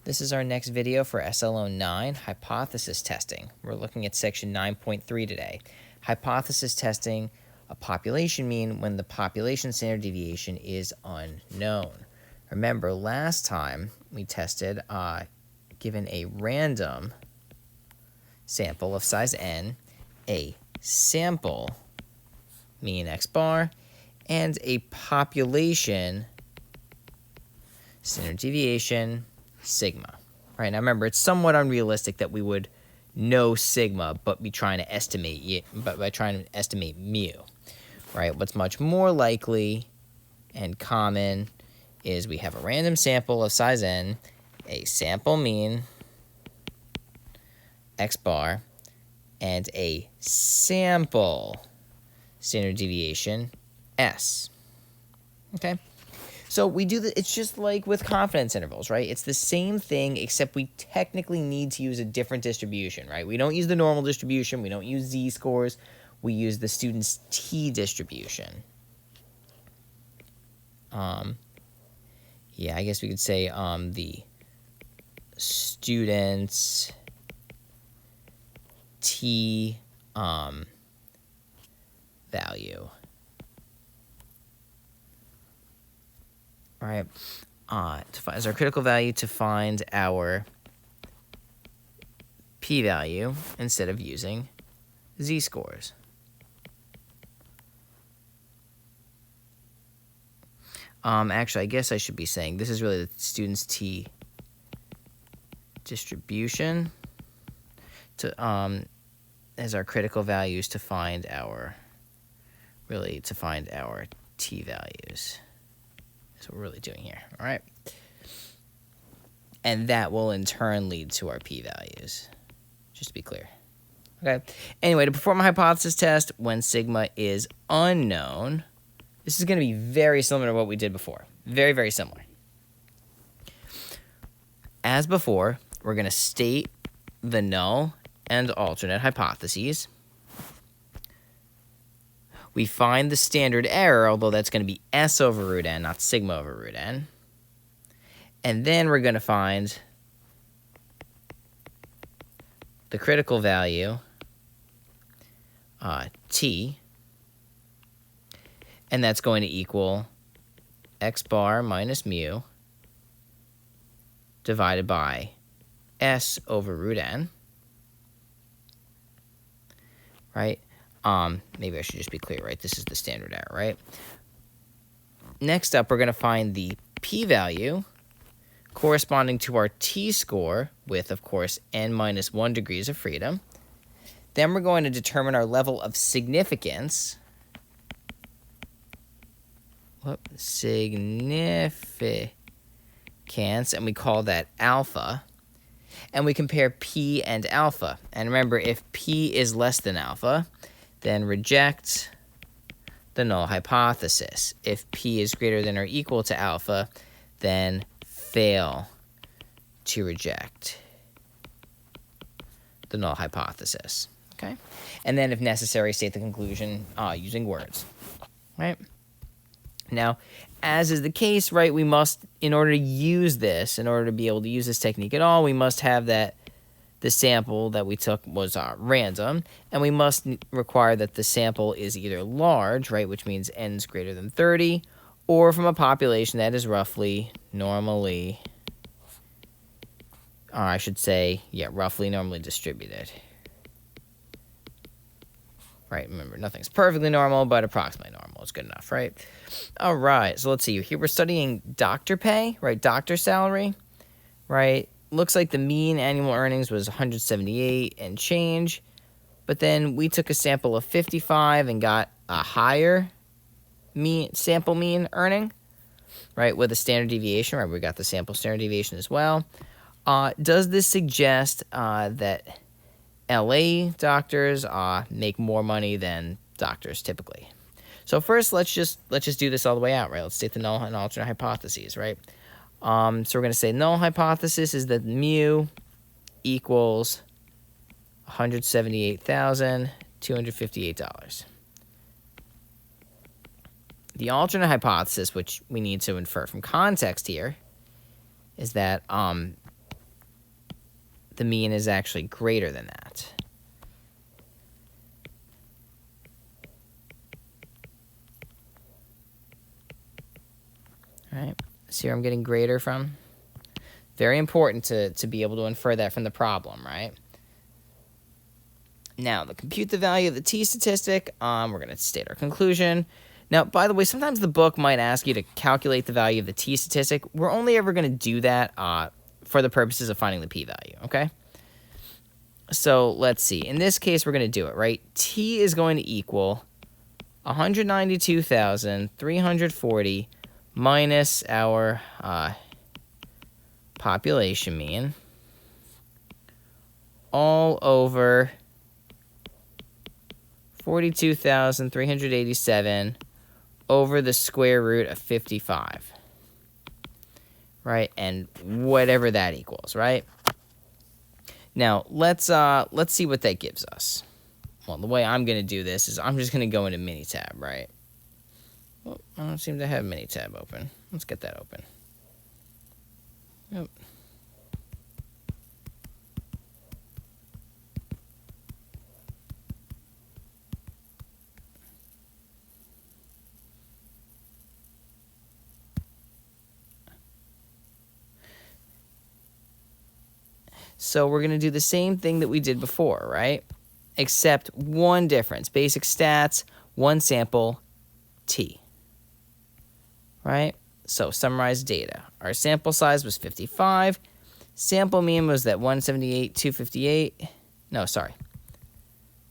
This is our next video for SLO9, hypothesis testing. We're looking at section 9.3 today. Hypothesis testing a population mean when the population standard deviation is unknown. Remember, last time we tested, given a random sample of size n, a sample mean x bar, and a population standard deviation sigma. Right, now remember, it's somewhat unrealistic that we would know sigma but be trying to estimate mu. Right, what's much more likely and common is we have a random sample of size n, a sample mean x bar, and a sample standard deviation s. Okay? So we do that. It's just like with confidence intervals, right? It's the same thing, except we technically need to use a different distribution, right? We don't use the normal distribution. We don't use z-scores. We use the student's t-distribution. Yeah, I guess we could say the student's t value. Right, as our critical value to find our p-value instead of using z-scores. Actually, I guess I should be saying this is really the student's t distribution to as our critical values to find our t-values. That's what we're really doing here, all right? And that will in turn lead to our p-values, just to be clear. Okay, anyway, to perform a hypothesis test when sigma is unknown, this is going to be very similar to what we did before. Very, very similar. As before, we're going to state the null and alternate hypotheses. We find the standard error, although that's going to be s over root n, not sigma over root n. And then we're going to find the critical value, t, and that's going to equal x bar minus mu divided by s over root n, right? Maybe I should just be clear, right? This is the standard error, right? Next up, we're going to find the p-value corresponding to our t-score with, of course, n minus 1 degrees of freedom. Then we're going to determine our level of significance. Significance, and we call that alpha. And we compare p and alpha. And remember, if p is less than alpha, then reject the null hypothesis. If p is greater than or equal to alpha, then fail to reject the null hypothesis. Okay? And then, if necessary, state the conclusion using words. Right? Now, as is the case, right, we must, in order to use this, in order to be able to use this technique at all, we must have that the sample that we took was random, and we must require that the sample is either large, right, which means n's greater than 30, or from a population that is roughly normally, or I should say, yeah, roughly normally distributed. Right, remember, nothing's perfectly normal, but approximately normal is good enough, right? All right, so let's see. Here we're studying doctor pay, right, doctor salary, right? Looks like the mean annual earnings was 178 and change, but then we took a sample of 55 and got a higher sample mean earning, right, with a standard deviation, right? We got the sample standard deviation as well. Does this suggest that LA doctors make more money than doctors typically? So first, let's just do this all the way out, right? Let's state the null and alternate hypotheses, right? So we're going to say null hypothesis is that mu equals $178,258. The alternate hypothesis, which we need to infer from context here, is that the mean is actually greater than that. All right, see where I'm getting greater from? Very important to be able to infer that from the problem, right? Now, to compute the value of the t-statistic, we're going to state our conclusion. Now, by the way, sometimes the book might ask you to calculate the value of the t-statistic. We're only ever going to do that for the purposes of finding the p-value, okay? So let's see. In this case, we're going to do it, right? T is going to equal 192,340 minus our population mean all over 42,387 over the square root of 55, right? And whatever that equals, right? Now, let's see what that gives us. Well, the way I'm going to do this is I'm just going to go into Minitab, right? Well, I don't seem to have Minitab open. Let's get that open. Yep. So we're going to do the same thing that we did before, right? Except one difference. Basic stats, one sample, T. Right? So summarize data. Our sample size was 55. Sample mean was that 178, 258. No, sorry.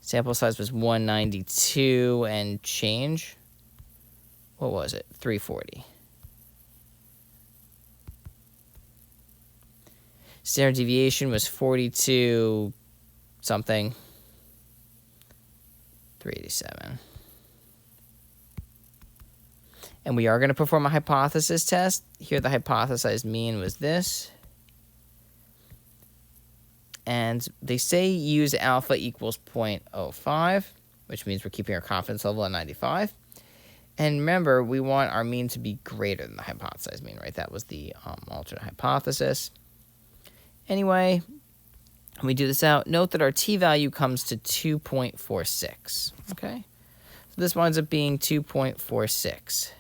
Sample size was 192 and change. What was it? 340. Standard deviation was 42 something. 387. And we are going to perform a hypothesis test. Here the hypothesized mean was this. And they say use alpha equals 0.05, which means we're keeping our confidence level at 95. And remember, we want our mean to be greater than the hypothesized mean, right? That was the alternate hypothesis. Anyway, when we do this out, note that our t-value comes to 2.46, okay? So this winds up being 2.46.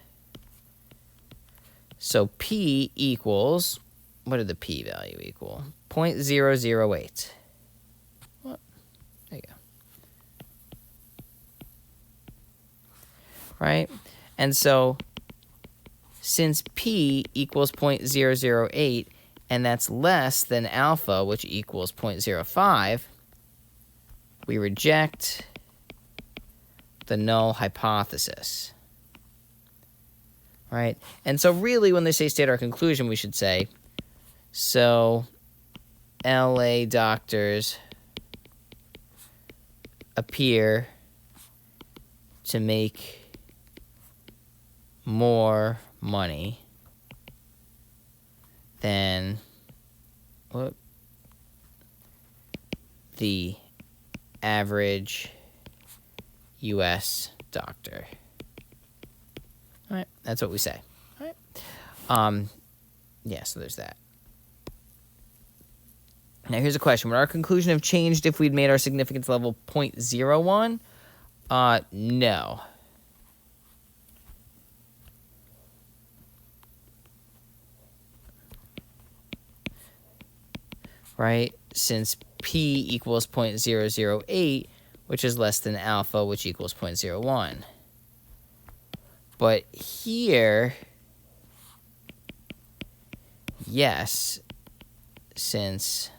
So p equals, what did the p-value equal? 0.008. What? There you go. Right? And so since p equals 0.008, and that's less than alpha, which equals 0.05, we reject the null hypothesis. Right? And so really, when they say state our conclusion, we should say, so LA doctors appear to make more money than the average U.S. doctor. All right, that's what we say. All right. Yeah, so there's that. Now here's a question. Would our conclusion have changed if we'd made our significance level 0.01? No. Right? Since p equals 0.008, which is less than alpha, which equals 0.01. But here, yes, since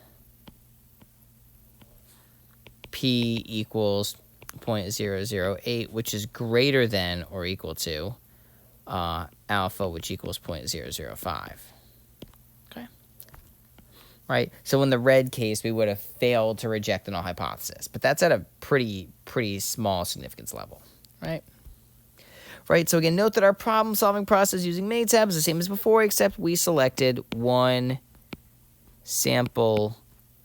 p equals 0.008, which is greater than or equal to alpha, which equals 0.005. Okay. Right? So in the red case, we would have failed to reject the null hypothesis. But that's at a pretty small significance level. Right? Right, so again, note that our problem-solving process using Minitab is the same as before, except we selected one sample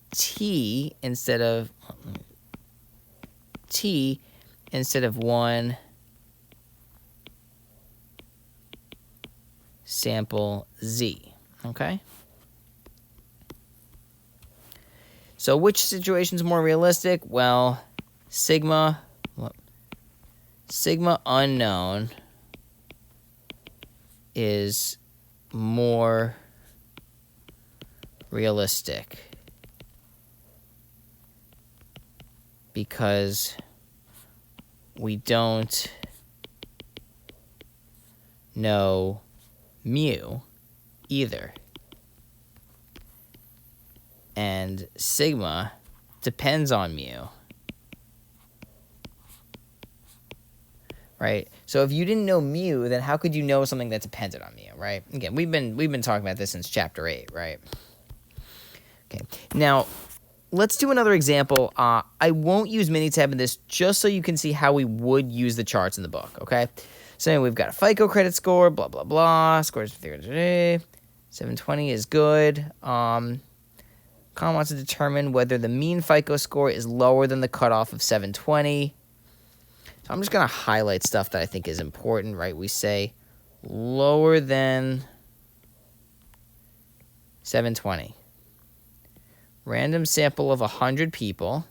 T instead of one sample Z, okay? So which situation is more realistic? Well, sigma unknown is more realistic because we don't know mu either. And sigma depends on mu. Right? So if you didn't know mu, then how could you know something that depended on mu, right? Again, we've been talking about this since chapter 8, right? Okay. Now, let's do another example. I won't use Minitab in this just so you can see how we would use the charts in the book, okay? So anyway, we've got a FICO credit score, blah, blah, blah. Scores 720 is good. Colin wants to determine whether the mean FICO score is lower than the cutoff of 720. So I'm just going to highlight stuff that I think is important, right? We say lower than 720. Random sample of 100 people.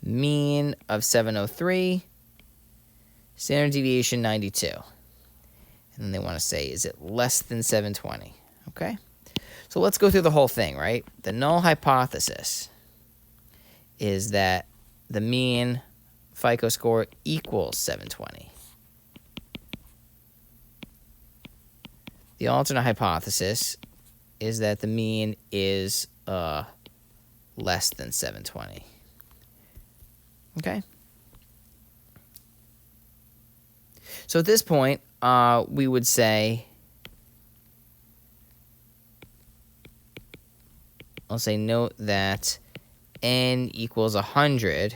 Mean of 703. Standard deviation 92. And then they want to say, is it less than 720? Okay? So let's go through the whole thing, right? The null hypothesis is that the mean FICO score equals 720. The alternate hypothesis is that the mean is less than 720. Okay? So at this point, we would say, I'll say note that n equals 100.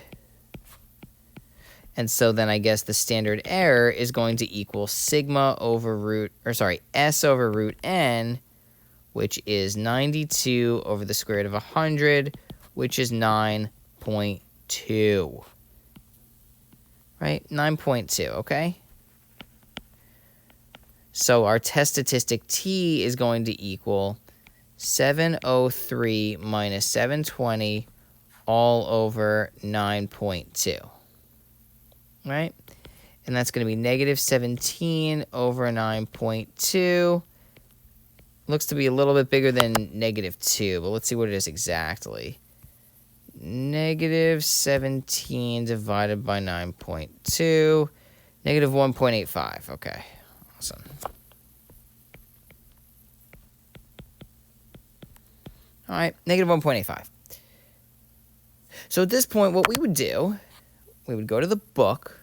And so then I guess the standard error is going to equal sigma over S over root n, which is 92 over the square root of 100, which is 9.2. Right? 9.2, okay? So our test statistic T is going to equal 703 minus 720 all over 9.2. Right? And that's going to be negative 17 over 9.2. Looks to be a little bit bigger than negative 2, but let's see what it is exactly. Negative 17 divided by 9.2. Negative 1.85. Okay. Awesome. All right. Negative 1.85. So at this point, what we would do, we would go to the book.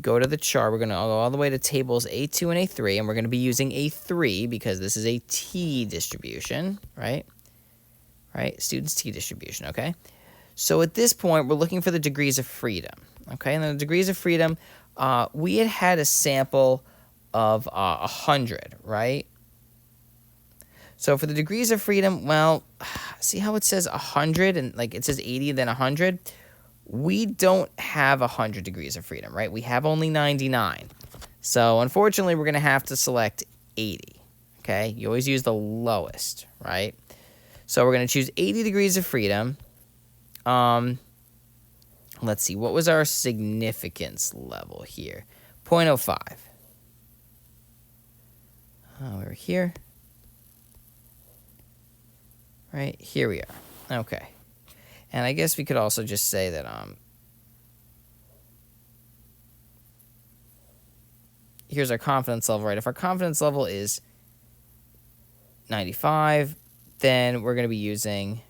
Go to the chart. We're going to go all the way to tables A2 and A3, and we're going to be using A3 because this is a T distribution, right? Right? Students' T distribution, okay? So at this point, we're looking for the degrees of freedom, okay? And the degrees of freedom, we had a sample of 100, right? So for the degrees of freedom, well, see how it says 100 and like it says 80 then 100? We don't have 100 degrees of freedom, right? We have only 99. So unfortunately, we're going to have to select 80, okay? You always use the lowest, right? So we're going to choose 80 degrees of freedom. Let's see, what was our significance level here? 0.05. We're here. Right, here we are. Okay. And I guess we could also just say that here's our confidence level, right? If our confidence level is 95, then we're going to be using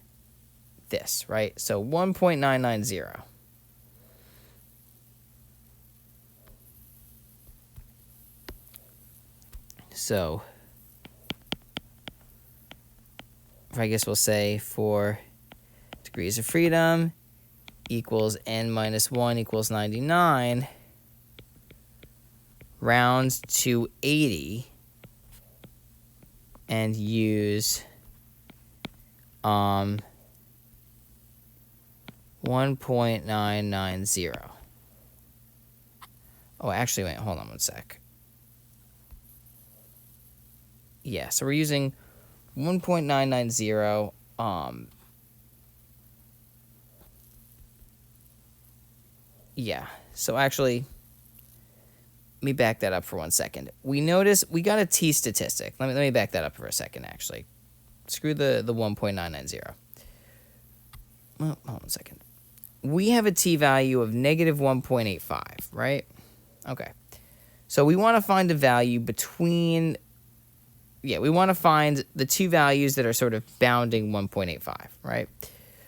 this, right? So 1.990. So I guess we'll say for degrees of freedom equals n minus 1 equals 99, round to 80, and use 1.990. Oh, actually, wait, hold on one sec. Yeah, so we're using 1.990. Yeah, so actually, let me back that up for 1 second. We notice we got a t statistic. Let me back that up for a second, actually. Screw the 1.990. Well, hold on a second. We have a t-value of negative 1.85, right? Okay. So we want to find a value between... Yeah, we want to find the two values that are sort of bounding 1.85, right?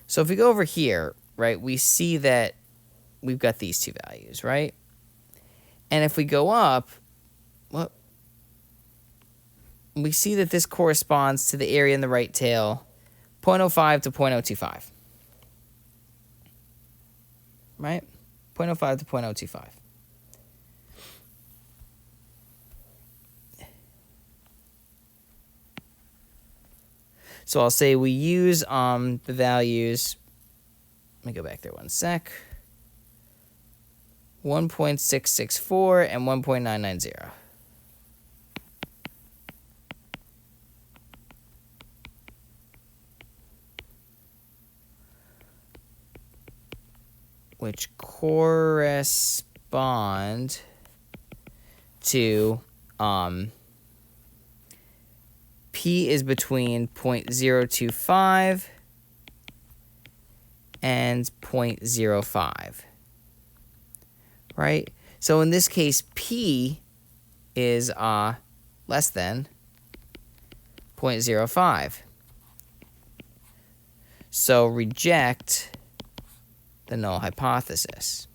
So if we go over here, right, we see that we've got these two values, right? And if we go up, well, we see that this corresponds to the area in the right tail, 0.05 to 0.025. Right? 0.05 to 0.025. So I'll say we use the values. Let me go back there 1 sec. 1.664 and 1.990. Which correspond to P is between 0.025 and 0.05. Right? So in this case, P is less than 0.05. So reject the null hypothesis.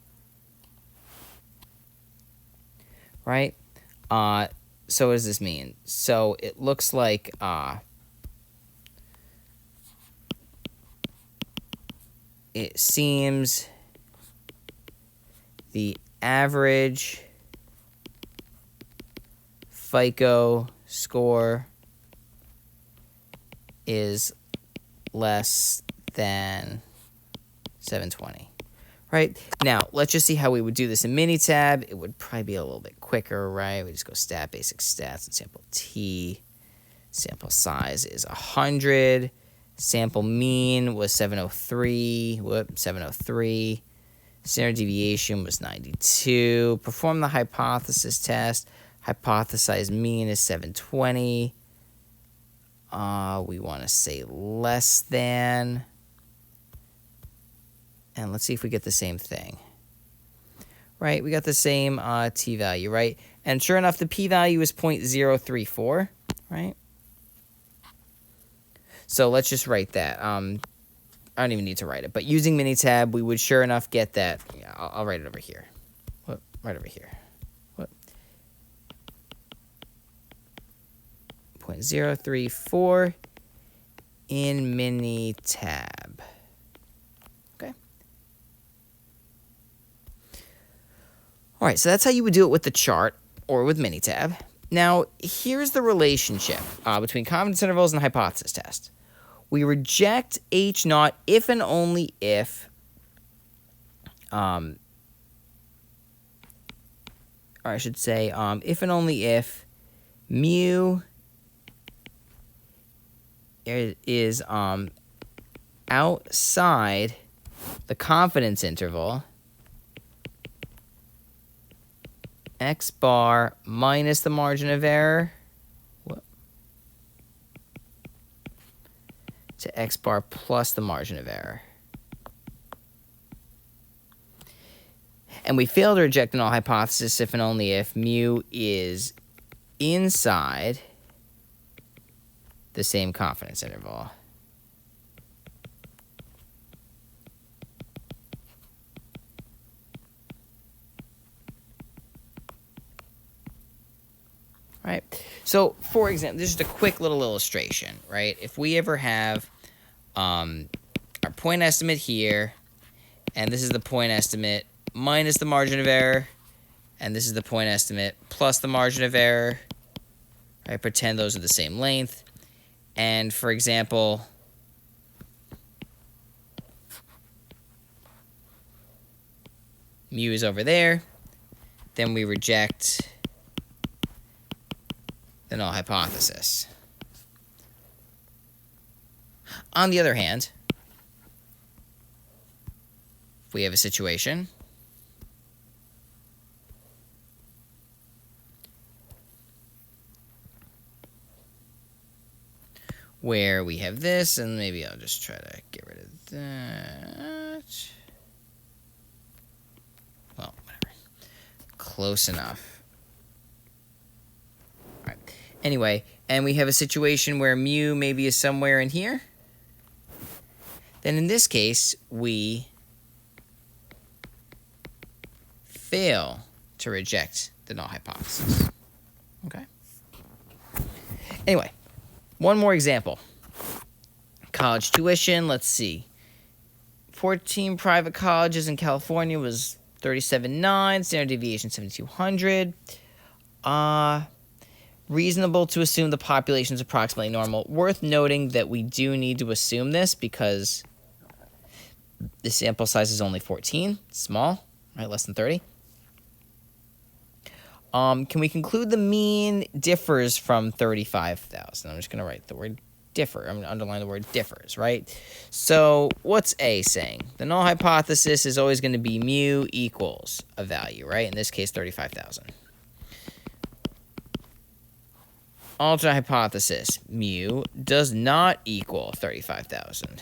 Right? So what does this mean? So it looks like it seems the average FICO score is less than 720. Right? Now, let's just see how we would do this in Minitab. It would probably be a little bit quicker, right? We just go stat, basic stats, and sample T. Sample size is 100. Sample mean was 703. 703. Standard deviation was 92. Perform the hypothesis test. Hypothesized mean is 720. We want to say less than... And let's see if we get the same thing. Right, we got the same t-value, right? And sure enough, the p-value is 0.034, right? So let's just write that. I don't even need to write it. But using Minitab, we would sure enough get that. Yeah, I'll write it over here. What? Right over here. What? 0.034 in Minitab. All right, so that's how you would do it with the chart or with Minitab. Now, here's the relationship between confidence intervals and hypothesis test. We reject H naught if and only if, or I should say, if and only if mu is outside the confidence interval x bar minus the margin of error to x bar plus the margin of error. And we fail to reject the null hypothesis if and only if mu is inside the same confidence interval. Right? So, for example, this is just a quick little illustration, right? If we ever have our point estimate here, and this is the point estimate minus the margin of error, and this is the point estimate plus the margin of error, right? Pretend those are the same length. And, for example, mu is over there. Then we reject the null hypothesis. On the other hand, if we have a situation where we have this, and maybe I'll just try to get rid of that. Well, whatever. Close enough. All right. Anyway, and we have a situation where mu maybe is somewhere in here. Then in this case, we fail to reject the null hypothesis. Okay? Anyway, one more example. College tuition, let's see. 14 private colleges in California was 37.9, standard deviation 7,200. Reasonable to assume the population is approximately normal. Worth noting that we do need to assume this because the sample size is only 14, small, right, less than 30. Can we conclude the mean differs from 35,000? I'm just going to write the word differ. I'm going to underline the word differs, right? So what's A saying? The null hypothesis is always going to be mu equals a value, right? In this case, 35,000. Alternate hypothesis, mu does not equal 35,000.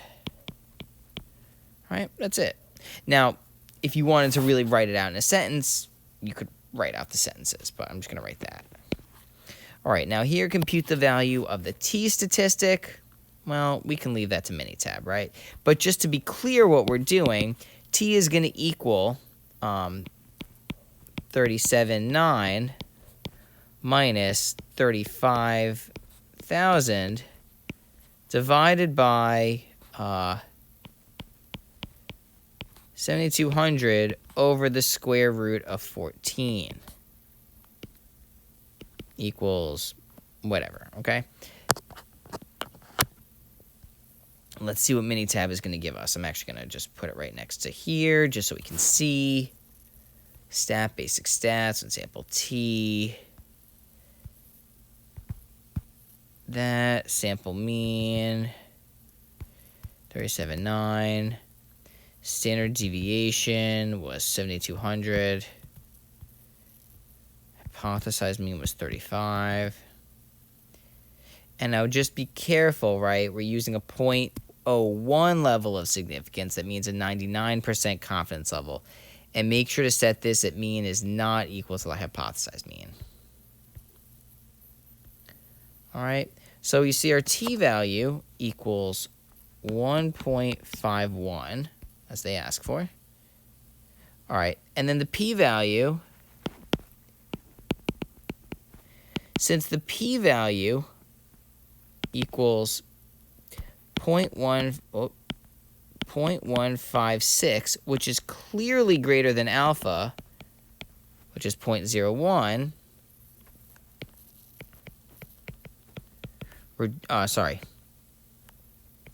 Right? That's it. Now, if you wanted to really write it out in a sentence, you could write out the sentences, but I'm just going to write that. All right, now here, compute the value of the t statistic. Well, we can leave that to Minitab, right? But just to be clear what we're doing, t is going to equal 37.9 minus 35,000 divided by 7,200 over the square root of 14 equals whatever, okay? Let's see what Minitab is going to give us. I'm actually going to just put it right next to here just so we can see. Stat, basic stats, example T. That, sample mean, 37.9. Standard deviation was 7,200. Hypothesized mean was 35. And now just be careful, right? We're using a 0.01 level of significance. That means a 99% confidence level. And make sure to set this at mean is not equal to the hypothesized mean. All right. So you see our t-value equals 1.51, as they ask for. All right. And then the p-value, since the p-value equals 0.156, which is clearly greater than alpha, which is 0.01,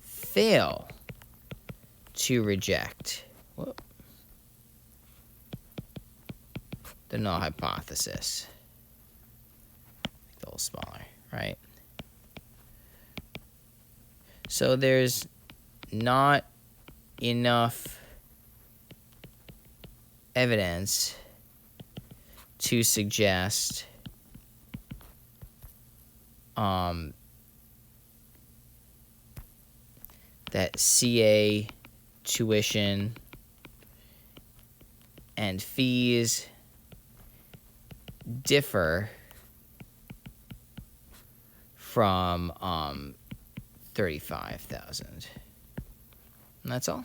fail to reject the null hypothesis. Make it a little smaller, right? So there's not enough evidence to suggest that CA tuition and fees differ from 35,000. And that's all.